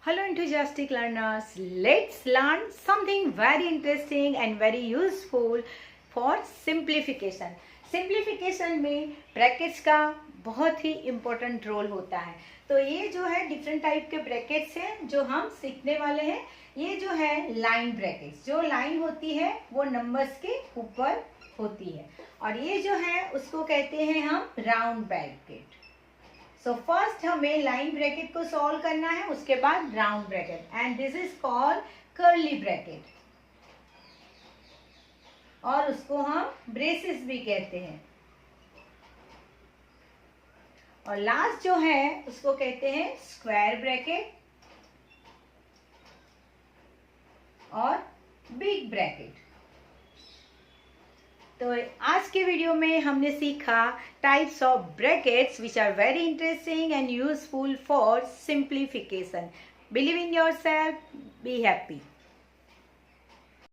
Hello enthusiastic learners, let's learn something very interesting and very useful for simplification. Simplification में brackets का बहुत ही important role होता है। तो ये जो है डिफरेंट टाइप के ब्रैकेट्स हैं जो हम सीखने वाले हैं। ये जो है लाइन ब्रैकेट्स, जो लाइन होती है वो नंबर्स के ऊपर होती है, और ये जो है उसको कहते हैं हम राउंड ब्रैकेट। सो फर्स्ट हमें लाइन ब्रैकेट को सॉल्व करना है, उसके बाद round bracket, and this is called curly bracket, और उसको हम ब्रेसेस भी कहते हैं। और लास्ट जो है उसको कहते हैं स्क्वायर ब्रैकेट और बिग ब्रैकेट। तो आज के वीडियो में हमने सीखा types of brackets which are very interesting and useful for simplification. Believe in yourself, be happy.